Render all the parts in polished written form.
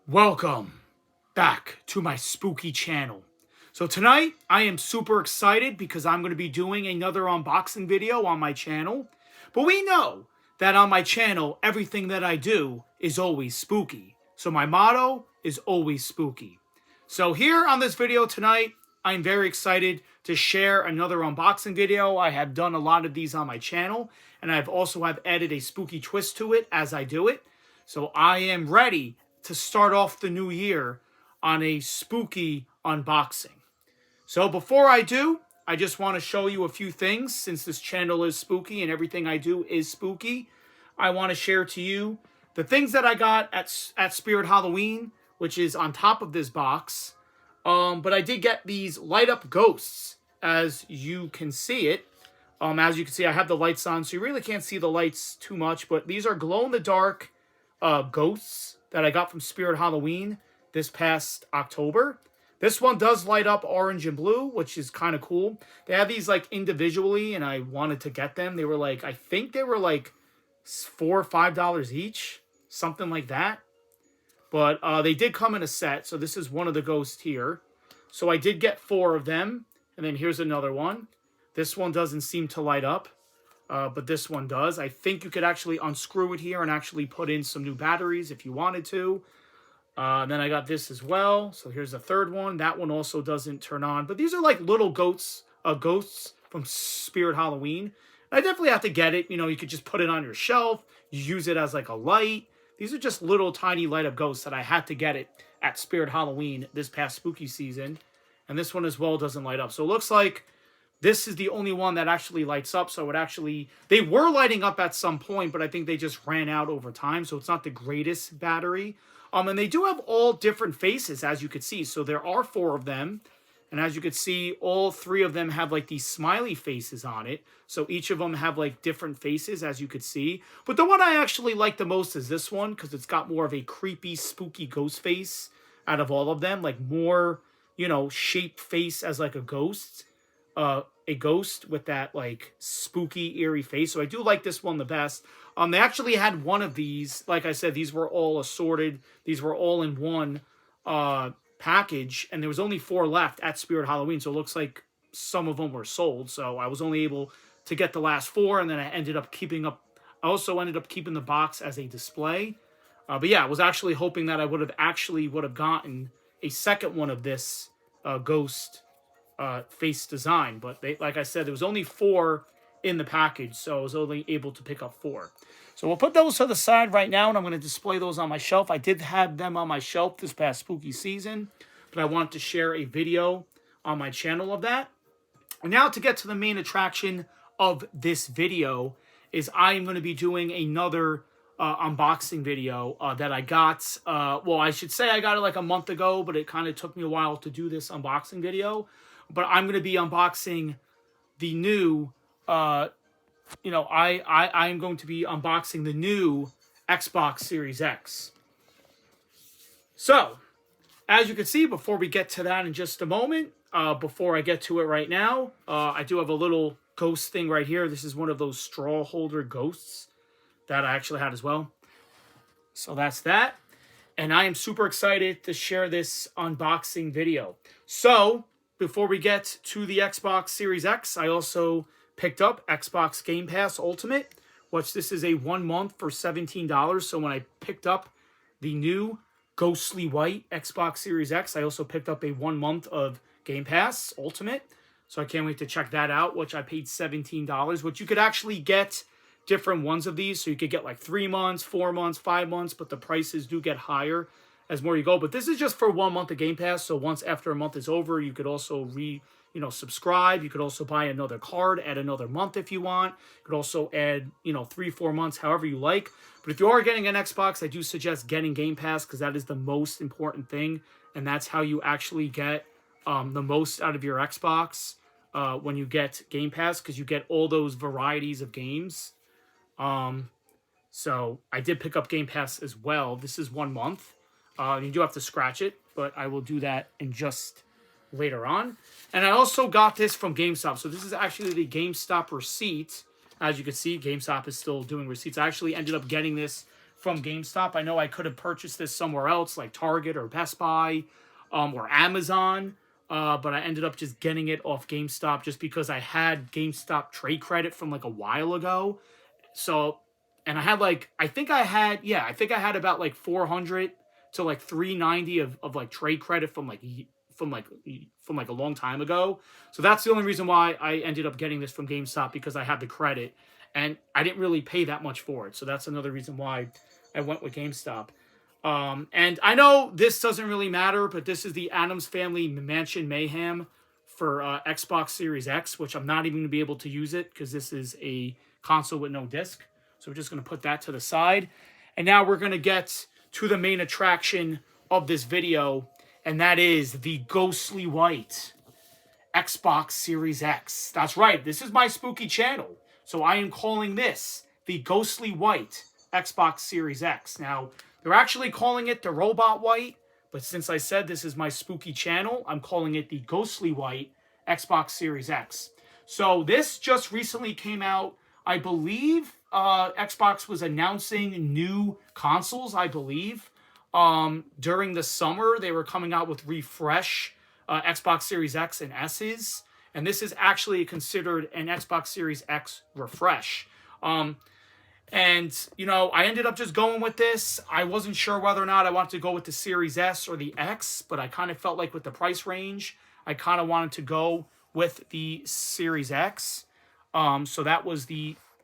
Welcome back to my spooky channel. So tonight I am super excited because I'm going to be doing another unboxing video on my channel. But we know that on my channel everything that I do is always spooky. So my motto is always spooky. So here on this video tonight, I'm very excited to share another unboxing video. I have done a lot of these on my channel, and I've also added a spooky twist to it as I do it. So I am ready to start off the new year on a spooky unboxing. So before I do, I just want to show you a few things. Since this channel is spooky and everything I do is spooky, I want to share to you the things that I got at Spirit Halloween, which is on top of this box. But I did get these light up ghosts, as you can see it. As you can see, I have the lights on, so you really can't see the lights too much. But these are glow-in-the-dark ghosts that I got from Spirit Halloween this past October. This one does light up orange and blue, which is kind of cool. They have these like individually, and I wanted to get them. They were like, I think they were like $4 or $5 each, something like that. But they did come in a set, so this is one of the ghosts here. So I did get 4 of them, and then here's another one. This one doesn't seem to light up, but this one does. I think you could actually unscrew it here and actually put in some new batteries if you wanted to. Then I got this as well. So here's the third one. That one also doesn't turn on. But these are like little ghosts from Spirit Halloween. I definitely have to get it. You know, you could just put it on your shelf. You use it as like a light. These are just little tiny light up ghosts that I had to get it at Spirit Halloween this past spooky season. And this one as well doesn't light up. So it looks like this is the only one that actually lights up. So it actually, they were lighting up at some point, but I think they just ran out over time. So it's not the greatest battery. And they do have all different faces, as you could see. So there are 4 of them. And as you could see, all 3 of them have like these smiley faces on it. So each of them have like different faces, as you could see. But the one I actually like the most is this one, because it's got more of a creepy, spooky ghost face out of all of them. Like more, you know, shaped face as like a ghost. A ghost with that like spooky, eerie face. So I do like this one the best. They actually had one of these. Like I said, these were all assorted. These were all in one package, and there was only 4 left at Spirit Halloween. So it looks like some of them were sold. So I was only able to get the last 4, and then I also ended up keeping the box as a display. But yeah, I was actually hoping that I would have gotten a second one of this ghost face design, but like I said, there was only 4 in the package, so I was only able to pick up 4. So we'll put those to the side right now, and I'm going to display those on my shelf. I did have them on my shelf this past spooky season, but I wanted to share a video on my channel of that. And now to get to the main attraction of this video is I am going to be doing another unboxing video that I got. Well, I should say I got it like a month ago, but it kind of took me a while to do this unboxing video. But I'm going to be unboxing the new, I'm going to be unboxing the new Xbox Series X. So, as you can see, before we get to that in just a moment, before I get to it right now, I do have a little ghost thing right here. This is one of those straw holder ghosts that I actually had as well. So that's that. And I am super excited to share this unboxing video. So, before we get to the Xbox Series X, I also picked up Xbox Game Pass Ultimate, which this is a 1 month for $17. So when I picked up the new ghostly white Xbox Series X, I also picked up a 1 month of Game Pass Ultimate. So I can't wait to check that out, which I paid $17, which you could actually get different ones of these. So you could get like 3 months, 4 months, 5 months, but the prices do get higher as more you go. But this is just for 1 month of Game Pass. So once after a month is over, you could also subscribe. You could also buy another card, add another month if you want. You could also add, 3-4 months, however you like. But if you are getting an Xbox, I do suggest getting Game Pass, because that is the most important thing. And that's how you actually get the most out of your Xbox when you get Game Pass, because you get all those varieties of games. So I did pick up Game Pass as well. This is 1 month. You do have to scratch it, but I will do that in just later on. And I also got this from GameStop. So this is actually the GameStop receipt. As you can see, GameStop is still doing receipts. I actually ended up getting this from GameStop. I know I could have purchased this somewhere else, like Target or Best Buy, or Amazon. But I ended up just getting it off GameStop just because I had GameStop trade credit from like a while ago. So, and I had like, I think I had about like 400 to like 390 of like trade credit from like from like a long time ago. So that's the only reason why I ended up getting this from GameStop, because I had the credit and I didn't really pay that much for it. So that's another reason why I went with GameStop. And I know this doesn't really matter, but this is the Addams Family Mansion Mayhem for Xbox Series X, which I'm not even going to be able to use it because this is a console with no disc. So we're just going to put that to the side. And now we're going to get to the main attraction of this video, and that is the Ghostly White Xbox Series X. That's right, this is my spooky channel, so I am calling this the Ghostly White Xbox Series X. Now, they're actually calling it the Robot White, but since I said this is my spooky channel, I'm calling it the Ghostly White Xbox Series X. So this just recently came out. I believe Xbox was announcing new consoles, I believe. During the summer, they were coming out with refresh Xbox Series X and S's. And this is actually considered an Xbox Series X refresh. And, you know, I ended up just going with this. I wasn't sure whether or not I wanted to go with the Series S or the X, but I kind of felt like with the price range, I kind of wanted to go with the Series X. So that was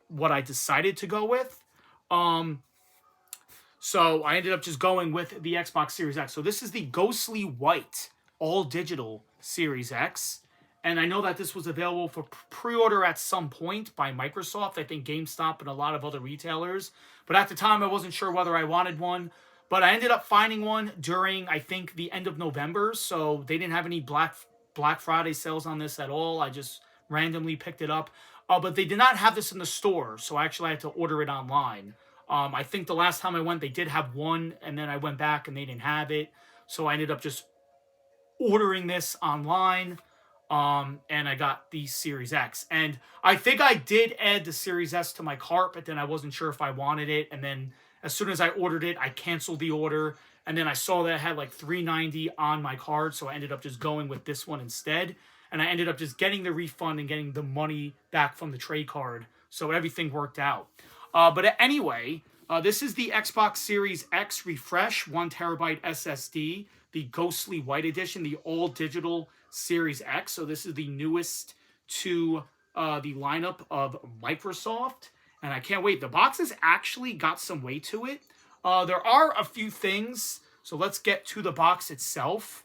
what I decided to go with. So I ended up just going with the Xbox Series X. So this is the Ghostly White all-digital Series X. And I know that this was available for pre-order at some point by Microsoft, I think GameStop and a lot of other retailers. But at the time, I wasn't sure whether I wanted one. But I ended up finding one during, I think, the end of November. So they didn't have any Black Friday sales on this at all. I just randomly picked it up. But they did not have this in the store, so I actually had to order it online. I think the last time I went, they did have one, and then I went back and they didn't have it. So I ended up just ordering this online. And I got the Series X. And I think I did add the Series S to my cart, but then I wasn't sure if I wanted it. And then as soon as I ordered it, I canceled the order. And then I saw that I had like $390 on my card, so I ended up just going with this one instead. And I ended up just getting the refund and getting the money back from the trade card. So everything worked out. But anyway, this is the Xbox Series X Refresh 1TB SSD, the Ghostly White Edition, the all-digital Series X. So this is the newest to the lineup of Microsoft. And I can't wait. The box has actually got some weight to it. There are a few things. So let's get to the box itself.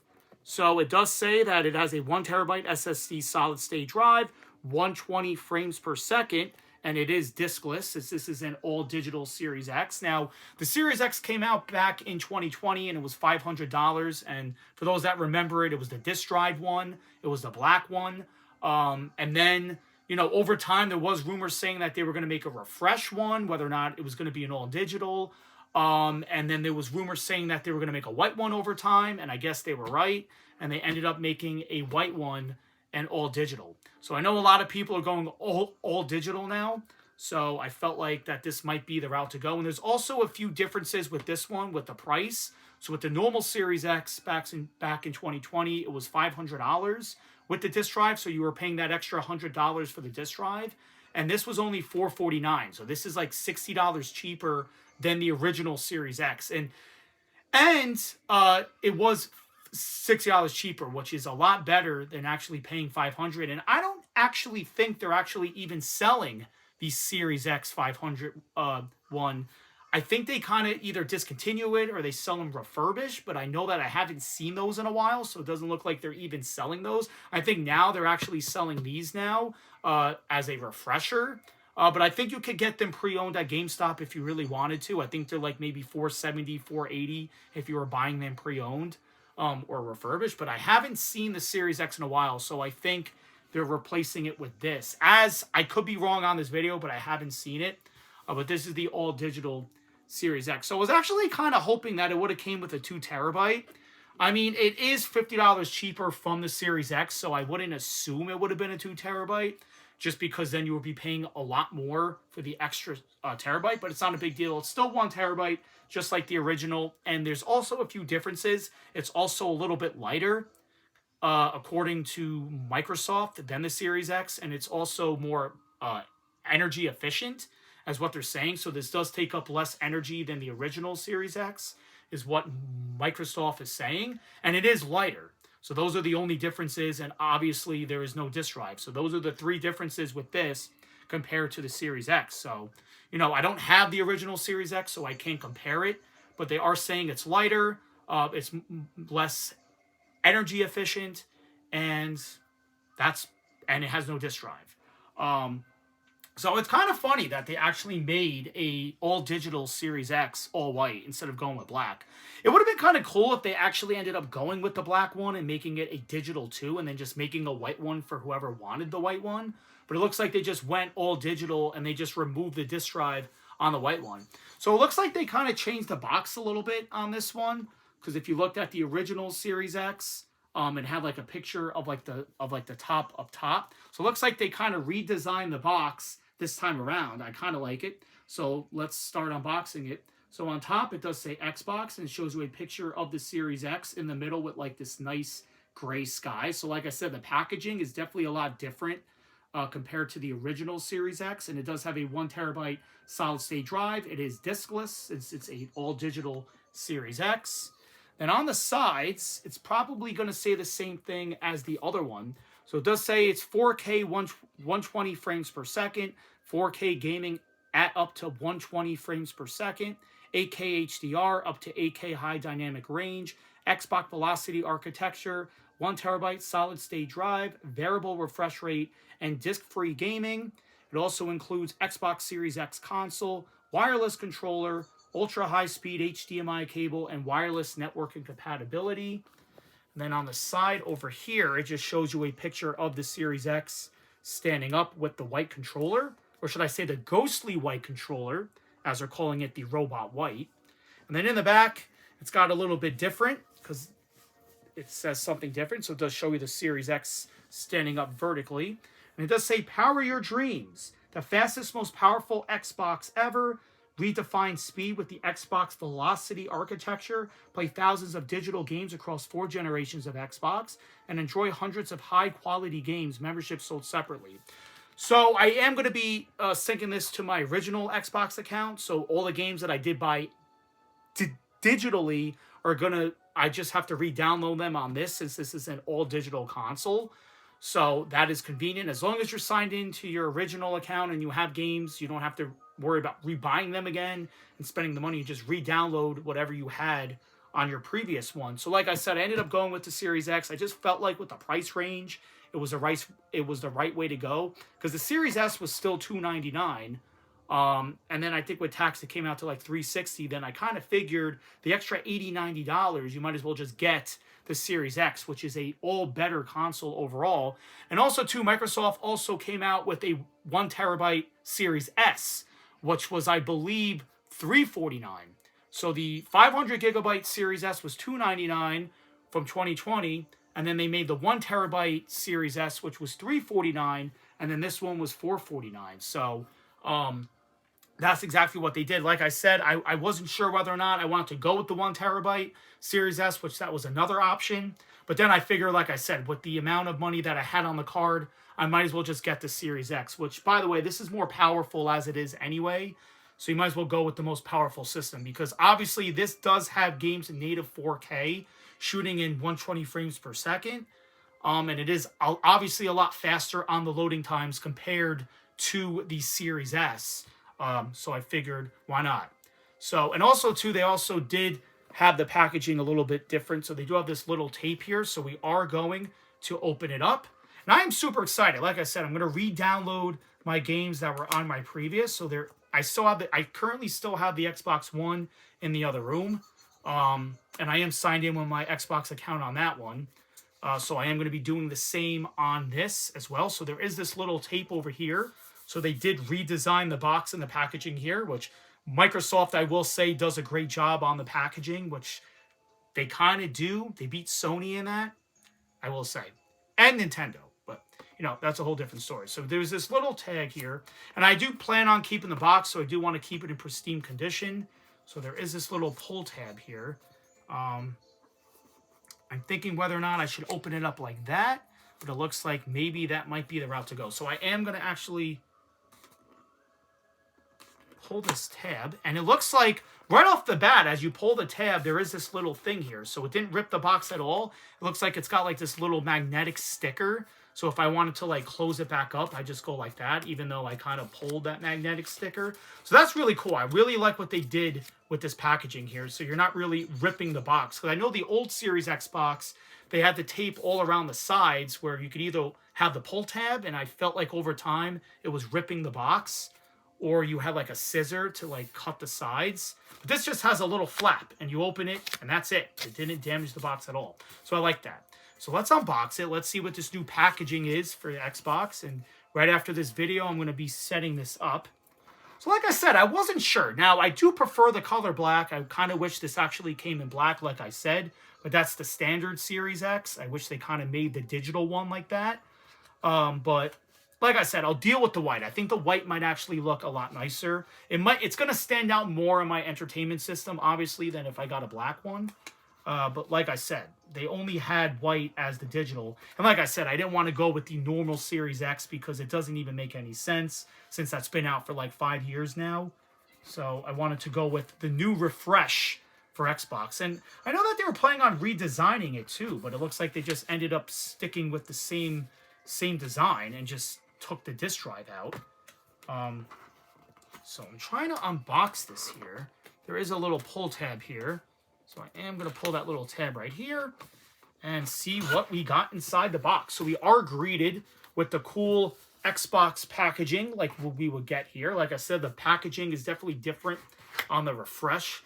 So it does say that it has a 1TB SSD solid-state drive, 120 frames per second, and it is diskless. This is an all-digital Series X. Now, the Series X came out back in 2020, and it was $500. And for those that remember it, it was the disk drive one. It was the black one. And then, you know, over time, there was rumors saying that they were going to make a refresh one, whether or not it was going to be an all-digital. And then there was rumors saying that they were going to make a white one over time, and I guess they were right. And they ended up making a white one and all digital. So I know a lot of people are going all digital now. So I felt like that this might be the route to go. And there's also a few differences with this one with the price. So with the normal Series X back in 2020, it was $500 with the disk drive. So you were paying that extra $100 for the disk drive. And this was only $449. So this is like $60 cheaper than the original Series X. And it was $60 cheaper, which is a lot better than actually paying $500. And I don't actually think they're actually even selling the Series X 500 one. I think they kind of either discontinue it or they sell them refurbished, but I know that I haven't seen those in a while, so it doesn't look like they're even selling those. I think now they're actually selling these now as a refresher. But I think you could get them pre-owned at GameStop if you really wanted to. I think they're like maybe $470, $480 if you were buying them pre-owned. Or refurbished, but I haven't seen the Series X in a while, so I think they're replacing it with this. As I could be wrong on this video, but I haven't seen it. But this is the all-digital Series X. So I was actually kind of hoping that it would have came with a 2TB. I mean, it is $50 cheaper from the Series X, so I wouldn't assume it would have been a 2TB. just because then you would be paying a lot more for the extra terabyte, but it's not a big deal. It's still 1 terabyte, just like the original. And there's also a few differences. It's also a little bit lighter, according to Microsoft, than the Series X, and it's also more energy efficient, as what they're saying. So this does take up less energy than the original Series X, is what Microsoft is saying, and it is lighter. So those are the only differences, and obviously there is no disk drive. So those are the three differences with this compared to the Series X. So, you know, I don't have the original Series X, so I can't compare it, but they are saying it's lighter, it's less energy efficient, and and it has no disk drive. So it's kind of funny that they actually made a all digital Series X all white instead of going with black. It would have been kind of cool if they actually ended up going with the black one and making it a digital too, and then just making a white one for whoever wanted the white one. But it looks like they just went all digital and they just removed the disk drive on the white one. So it looks like they kind of changed the box a little bit on this one, because if you looked at the original Series X, it had like a picture of like the top up top. So it looks like they kind of redesigned the box this time around. I kind of like it. So let's start unboxing it. So on top, it does say Xbox, and it shows you a picture of the Series X in the middle with like this nice gray sky. So like I said, the packaging is definitely a lot different compared to the original Series X, and it does have a 1 terabyte solid state drive. It is diskless. It's a all digital Series X. Then on the sides, it's probably going to say the same thing as the other one. So it does say it's 4K 120 frames per second, 4K gaming at up to 120 frames per second, 8K HDR up to 8K high dynamic range, Xbox Velocity architecture, 1 terabyte solid state drive, variable refresh rate, and disc-free gaming. It also includes Xbox Series X console, wireless controller, ultra high-speed HDMI cable, and wireless networking compatibility. And then on the side over here, it just shows you a picture of the Series X standing up with the white controller, or should I say the ghostly white controller, as they're calling it, the robot white. And then in the back, it's got a little bit different, because it says something different, so it does show you the Series X standing up vertically. And it does say, power your dreams. The fastest, most powerful Xbox ever. Redefine speed with the Xbox Velocity architecture. Play thousands of digital games across 4 generations of Xbox. And enjoy hundreds of high-quality games, memberships sold separately. So I am going to be syncing this to my original Xbox account. So all the games that I did buy digitally are going to... I just have to re-download them on this, since this is an all-digital console. So that is convenient. As long as you're signed into your original account and you have games, you don't have to worry about rebuying them again and spending the money. You just re-download whatever you had on your previous one. So like I said, I ended up going with the Series X. I just felt like with the price range, it was the right way to go, because the Series S was still $299. And then I think with tax it came out to like $360. Then I kind of figured the extra $80-90, you might as well just get the Series X, which is a all better console overall. And also too, Microsoft also came out with a 1 terabyte Series S, which was, I believe, $349. So the 500 gigabyte Series S was $299 from 2020, and then they made the 1 terabyte Series S, which was $349, and then this one was $449. So that's exactly what they did. Like I said, I wasn't sure whether or not I wanted to go with the 1 terabyte Series S, which that was another option. But then I figured, like I said, with the amount of money that I had on the card, I might as well just get the Series X, which, by the way, this is more powerful as it is anyway. So you might as well go with the most powerful system, because obviously this does have games in native 4K, shooting in 120 frames per second. And it is obviously a lot faster on the loading times compared to the Series S. So I figured, why not? So, and also too, they also did have the packaging a little bit different. So they do have this little tape here. So we are going to open it up. And I am super excited. Like I said, I'm going to re-download my games that were on my previous. So I currently still have the Xbox One in the other room. And I am signed in with my Xbox account on that one. So I am going to be doing the same on this as well. So there is this little tape over here. So they did redesign the box and the packaging here, which Microsoft, I will say, does a great job on the packaging, which they kind of do. They beat Sony in that, I will say, and Nintendo. But you know, that's a whole different story. So there's this little tag here, and I do plan on keeping the box, so I do want to keep it in pristine condition. So there is this little pull tab here. I'm thinking whether or not I should open it up like that, but it looks like maybe that might be the route to go. So I am going to actually pull this tab, and it looks like right off the bat, as you pull the tab, there is this little thing here. So it didn't rip the box at all. It looks like it's got like this little magnetic sticker. So if I wanted to like close it back up, I just go like that, even though I kind of pulled that magnetic sticker. So that's really cool. I really like what they did with this packaging here. So you're not really ripping the box. Because I know the old Series X box, they had the tape all around the sides where you could either have the pull tab, and I felt like over time it was ripping the box, or you had like a scissor to like cut the sides. But this just has a little flap, and you open it, and that's it. It didn't damage the box at all. So I like that. So let's unbox it. Let's see what this new packaging is for the Xbox. And right after this video, I'm going to be setting this up. So like I said, I wasn't sure. Now, I do prefer the color black. I kind of wish this actually came in black, like I said. But that's the standard Series X. I wish they kind of made the digital one like that. But like I said, I'll deal with the white. I think the white might actually look a lot nicer. It's going to stand out more in my entertainment system, obviously, than if I got a black one. But like I said, they only had white as the digital. And like I said, I didn't want to go with the normal Series X because it doesn't even make any sense since that's been out for like 5 years now. So I wanted to go with the new refresh for Xbox. And I know that they were planning on redesigning it too, but it looks like they just ended up sticking with the same design and just took the disk drive out. So I'm trying to unbox this here. There is a little pull tab here. So I am going to pull that little tab right here and see what we got inside the box. So we are greeted with the cool Xbox packaging like we would get here. Like I said, the packaging is definitely different on the Refresh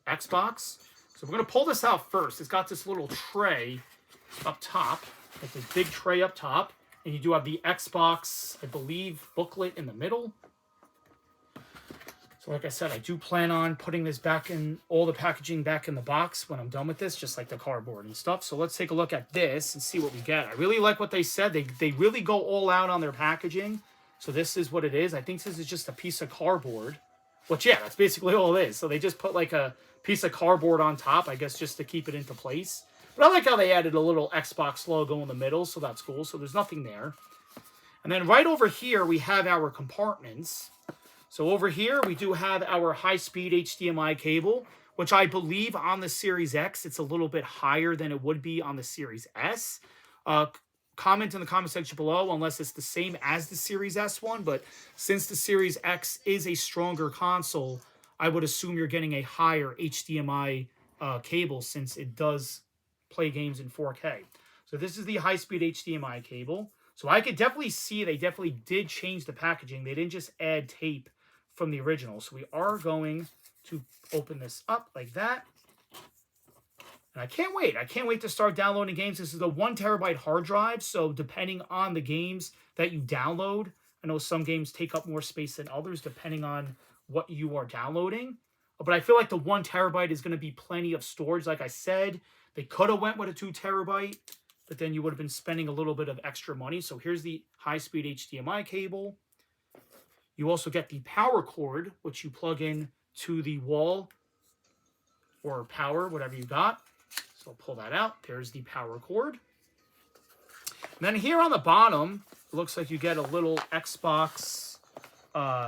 Xbox. So we're going to pull this out first. It's got this little tray up top, like this big tray up top. And you do have the Xbox, I believe, booklet in the middle. So like I said, I do plan on putting this back in, all the packaging back in the box when I'm done with this, just like the cardboard and stuff. So let's take a look at this and see what we get. I really like what they said. They really go all out on their packaging. So this is what it is. I think this is just a piece of cardboard. Which, yeah, that's basically all it is. So they just put like a piece of cardboard on top, I guess, just to keep it into place. But I like how they added a little Xbox logo in the middle, so that's cool. So there's nothing there. And then right over here, we have our compartments. So over here, we do have our high-speed HDMI cable, which I believe on the Series X, it's a little bit higher than it would be on the Series S. Comment in the comment section below, unless it's the same as the Series S one. But since the Series X is a stronger console, I would assume you're getting a higher HDMI cable since it does play games in 4K. So this is the high-speed HDMI cable. So I could definitely see they definitely did change the packaging. They didn't just add tape from the original. So we are going to open this up like that. And I can't wait. I can't wait to start downloading games. This is a 1 terabyte hard drive. So depending on the games that you download, I know some games take up more space than others depending on what you are downloading. But I feel like the 1 terabyte is going to be plenty of storage. Like I said, they could have went with a 2 terabyte, but then you would have been spending a little bit of extra money. So here's the high-speed HDMI cable. You also get the power cord, which you plug in to the wall or power, whatever you got. So I'll pull that out. There's the power cord. And then here on the bottom, it looks like you get a little Xbox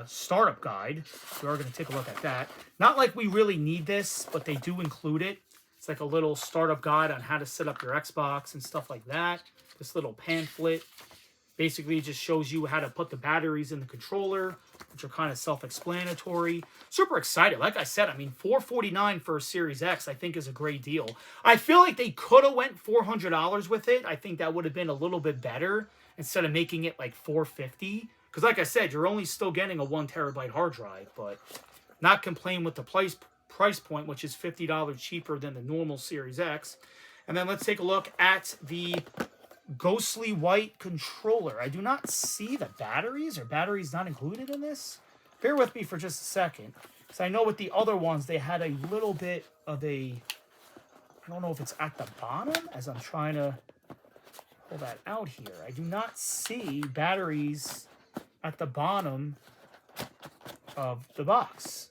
startup guide. We are going to take a look at that. Not like we really need this, but they do include it. It's like a little startup guide on how to set up your Xbox and stuff like that. This little pamphlet basically just shows you how to put the batteries in the controller, which are kind of self-explanatory. Super excited. Like I said, I mean, $449 for a Series X, I think is a great deal. I feel like they could have went $400 with it. I think that would have been a little bit better instead of making it like $450. Because like I said, you're only still getting a 1 terabyte hard drive, but not complain with the price point, which is $50 cheaper than the normal Series X. And then let's take a look at the ghostly white controller. I do not see the batteries. Are batteries not included in this? Bear with me for just a second. Because I know with the other ones, they had a little bit of a... I don't know if it's at the bottom, as I'm trying to pull that out here. I do not see batteries at the bottom of the box.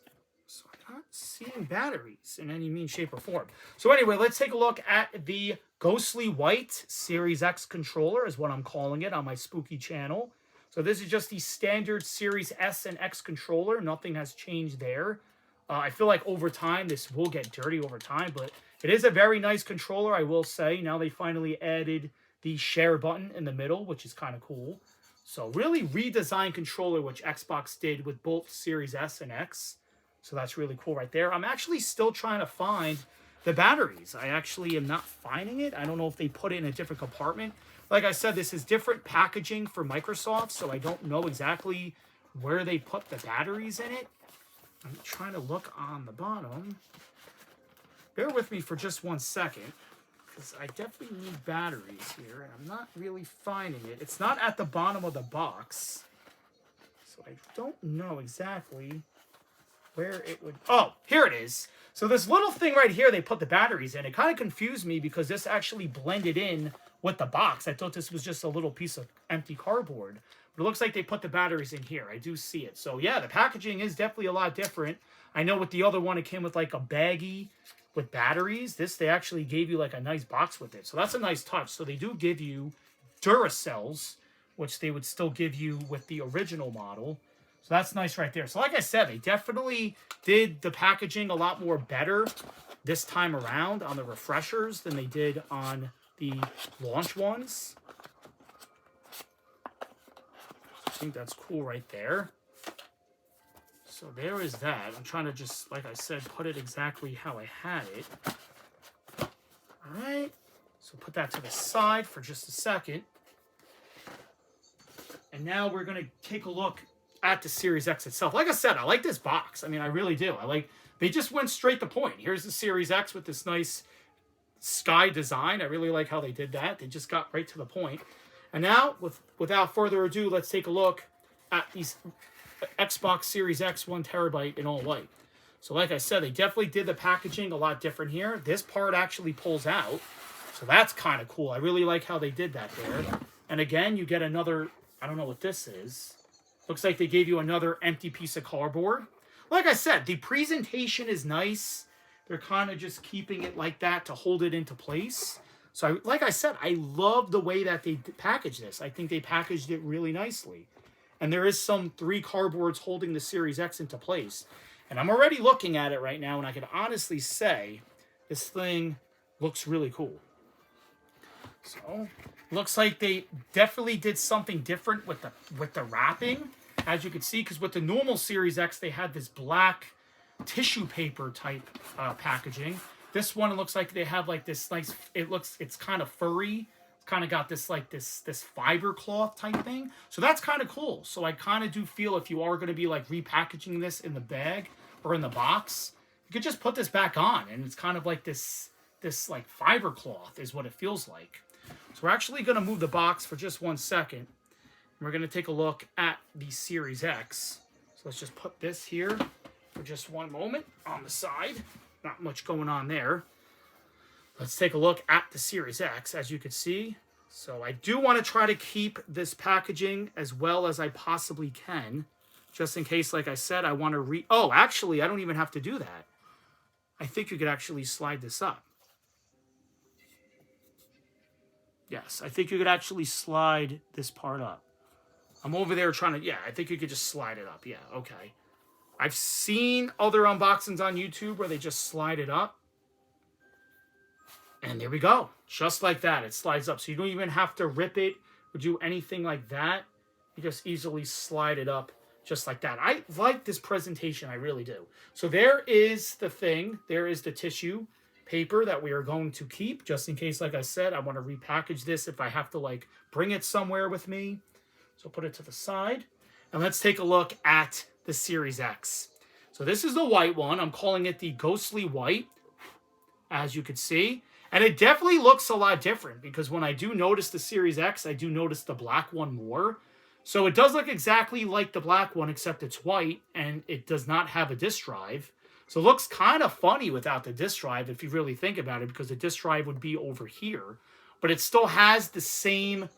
So I'm not seeing batteries in any means, shape, or form. So anyway, let's take a look at the Ghostly White Series X controller is what I'm calling it on my spooky channel. So this is just the standard Series S and X controller. Nothing has changed there. I feel like over time, this will get dirty over time, but it is a very nice controller, I will say. Now they finally added the share button in the middle, which is kind of cool. So really redesigned controller, which Xbox did with both Series S and X. So that's really cool right there. I'm actually still trying to find the batteries. I actually am not finding it. I don't know if they put it in a different compartment. Like I said, this is different packaging for Microsoft, so I don't know exactly where they put the batteries in it. I'm trying to look on the bottom. Bear with me for just 1 second, because I definitely need batteries here, and I'm not really finding it. It's not at the bottom of the box, so I don't know exactly where it would... Oh, here it is. So this little thing right here, they put the batteries in. It kind of confused me because this actually blended in with the box. I thought this was just a little piece of empty cardboard. But it looks like they put the batteries in here. I do see it. So yeah, the packaging is definitely a lot different. I know with the other one, it came with like a baggie with batteries. This, they actually gave you like a nice box with it. So that's a nice touch. So they do give you Duracells, which they would still give you with the original model. So that's nice right there. So like I said, they definitely did the packaging a lot more better this time around on the refreshers than they did on the launch ones. I think that's cool right there. So there is that. I'm trying to just, like I said, put it exactly how I had it. All right. So put that to the side for just a second. And now we're going to take a look at the Series X itself. Like I said, I like this box. I mean, I really do. They just went straight to point. Here's the Series X with this nice sky design. I really like how they did that. They just got right to the point. And now, without further ado, let's take a look at these Xbox Series X 1 terabyte in all white. So like I said, they definitely did the packaging a lot different here. This part actually pulls out. So that's kind of cool. I really like how they did that there. And again, you get another, I don't know what this is. Looks like they gave you another empty piece of cardboard. Like I said, the presentation is nice. They're kind of just keeping it like that to hold it into place. So like I said, I love the way that they packaged this. I think they packaged it really nicely. And there is some 3 cardboards holding the Series X into place. And I'm already looking at it right now, and I can honestly say this thing looks really cool. So, looks like they definitely did something different with the wrapping, as you can see, because with the normal Series X, they had this black tissue paper type packaging. This one, it looks like they have like this nice, it's kind of furry. It's kind of got this like this fiber cloth type thing. So that's kind of cool. So I kind of do feel if you are going to be like repackaging this in the bag or in the box, you could just put this back on, and it's kind of like this like fiber cloth is what it feels like. So we're actually going to move the box for just 1 second. And we're going to take a look at the Series X. So let's just put this here for just 1 moment on the side. Not much going on there. Let's take a look at the Series X, as you can see. So I do want to try to keep this packaging as well as I possibly can. Just in case, like I said, I want to Oh, actually, I don't even have to do that. I think you could actually slide this up. Yes, I think you could actually slide this part up. I'm over there trying to... Yeah, I think you could just slide it up. Yeah, okay. I've seen other unboxings on YouTube where they just slide it up. And there we go. Just like that. It slides up. So you don't even have to rip it or do anything like that. You just easily slide it up just like that. I like this presentation. I really do. So there is the thing. There is the tissue paper that we are going to keep. Just in case, like I said, I want to repackage this if I have to like bring it somewhere with me. So put it to the side. And let's take a look at the Series X. So this is the white one. I'm calling it the Ghostly White, as you can see. And it definitely looks a lot different because when I do notice the Series X, I do notice the black one more. So it does look exactly like the black one, except it's white and it does not have a disk drive. So it looks kind of funny without the disk drive if you really think about it, because the disk drive would be over here. but it still has the same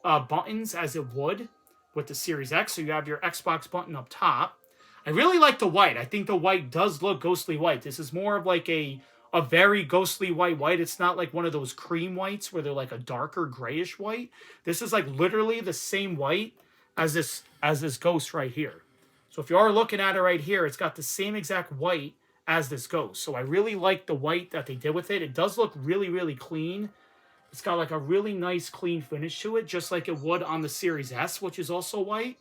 buttons as it would with the Series X. So you have your Xbox button up top. I really like the white. I think the white does look ghostly white. This is more of like a very ghostly white. It's not like one of those cream whites where they're like a darker grayish white. This is like literally the same white as this ghost right here. So if you are looking at it right here, it's got the same exact white as this ghost. So I really like the white that they did with it. It does look really, really clean. It's got like a really nice clean finish to it, just like it would on the Series S, which is also white.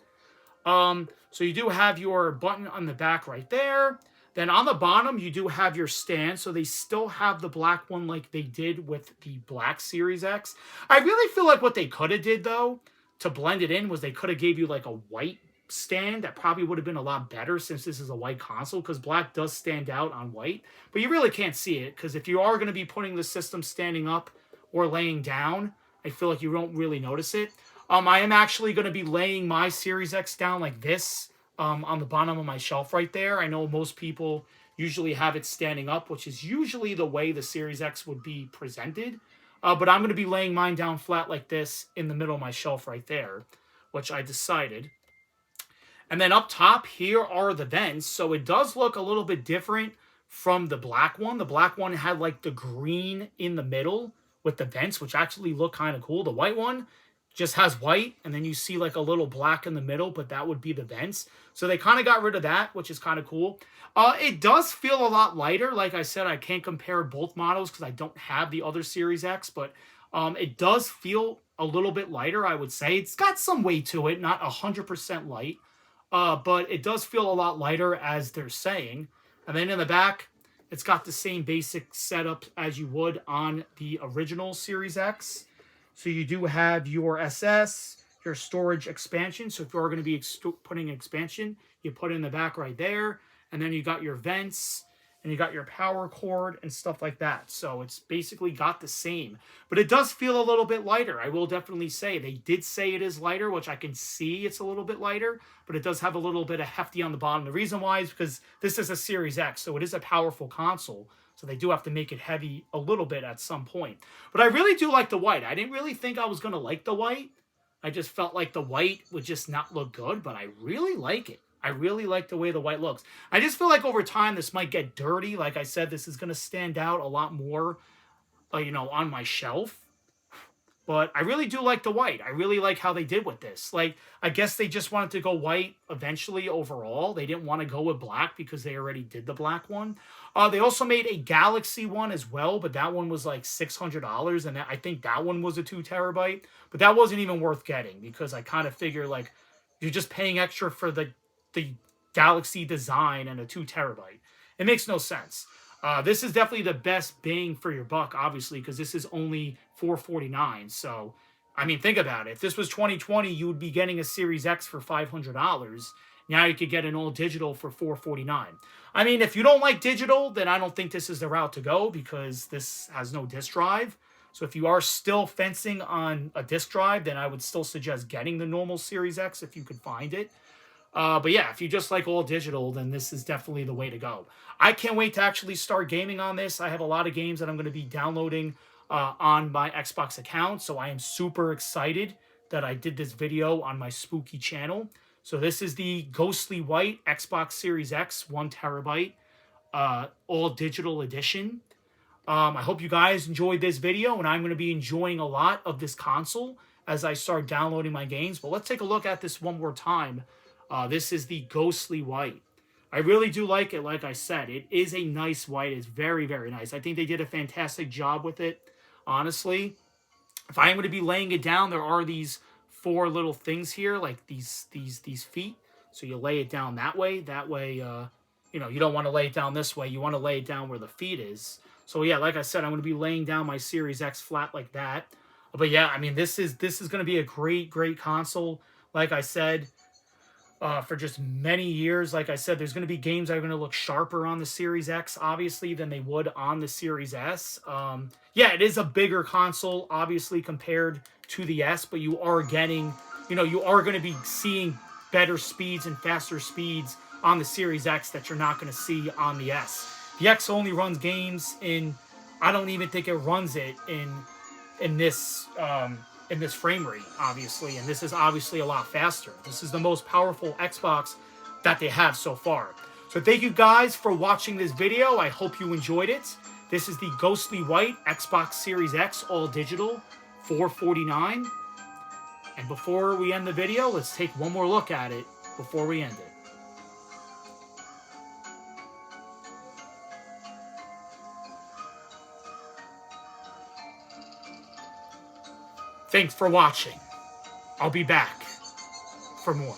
So you do have your button on the back right there. Then on the bottom, you do have your stand. So they still have the black one like they did with the black Series X. I really feel like what they could have did, though, to blend it in was they could have gave you like a white stand. That probably would have been a lot better since this is a white console, because black does stand out on white. But you really can't see it, because if you are going to be putting the system standing up or laying down, I feel like you don't really notice it. I am actually going to be laying my Series X down like this on the bottom of my shelf right there. I know most people usually have it standing up, which is usually the way the Series X would be presented. But I'm going to be laying mine down flat like this in the middle of my shelf right there, which I decided. And then up top here are the vents. So it does look a little bit different from the black one. The black one had like the green in the middle with the vents, which actually look kind of cool. The white one just has white, and then you see like a little black in the middle, but that would be the vents. So they kind of got rid of that, which is kind of cool. It does feel a lot lighter. Like I said, I can't compare both models because I don't have the other Series X, but it does feel a little bit lighter, I would say. It's got some weight to it, not 100% light, but it does feel a lot lighter, as they're saying. And then in the back, it's got the same basic setup as you would on the original Series X. So you do have your SS, your storage expansion. So if you're going to be putting an expansion, you put it in the back right there. And then you got your vents, and you got your power cord and stuff like that. So it's basically got the same. But it does feel a little bit lighter, I will definitely say. They did say it is lighter, which I can see it's a little bit lighter. But it does have a little bit of hefty on the bottom. The reason why is because this is a Series X, so it is a powerful console. So they do have to make it heavy a little bit at some point. But I really do like the white. I didn't really think I was going to like the white. I just felt like the white would just not look good, but I really like it. I really like the way the white looks. I just feel like over time this might get dirty. Like I said, this is going to stand out a lot more, on my shelf. But I really do like the white. I really like how they did with this. Like, I guess they just wanted to go white eventually overall. They didn't want to go with black because they already did the black one. They also made a Galaxy one as well, but that one was like $600, and I think that one was a 2 terabyte. But that wasn't even worth getting because I kind of figure like you're just paying extra for the Galaxy design and a 2 terabyte. It makes no sense. This is definitely the best bang for your buck, obviously, because this is only $449. So, I mean, think about it. If this was 2020, you would be getting a Series X for $500. Now you could get an all digital for $449. I mean, if you don't like digital, then I don't think this is the route to go because this has no disk drive. So if you are still fencing on a disk drive, then I would still suggest getting the normal Series X if you could find it. But yeah, if you just like all digital, then this is definitely the way to go. I can't wait to actually start gaming on this. I have a lot of games that I'm going to be downloading on my Xbox account, so I am super excited that I did this video on my spooky channel. So this is the Ghostly White Xbox Series X 1 terabyte all digital edition. I hope you guys enjoyed this video, and I'm going to be enjoying a lot of this console as I start downloading my games. But let's take a look at this one more time. This is the Ghostly White. I really do like it, like I said. It is a nice white. It's very, very nice. I think they did a fantastic job with it, honestly. If I am going to be laying it down, there are these 4 little things here, like these feet. So you lay it down that way. That way, you don't want to lay it down this way. You want to lay it down where the feet is. So yeah, like I said, I'm going to be laying down my Series X flat like that. But yeah, I mean, this is going to be a great, great console. Like I said, for just many years. Like I said, there's going to be games that are going to look sharper on the Series X, obviously, than they would on the Series S. Yeah, it is a bigger console, obviously, compared to the S, but you are getting, you are going to be seeing better speeds and faster speeds on the Series X that you're not going to see on the S. The X only runs games in, I don't even think it runs it in in this frame rate, obviously, and this is obviously a lot faster. This is the most powerful Xbox that they have so far. So thank you guys for watching this video. I hope you enjoyed it. This is the Ghostly White Xbox Series X all digital, $449. And before we end the video, let's take one more look at it before we end it. Thanks for watching. I'll be back for more.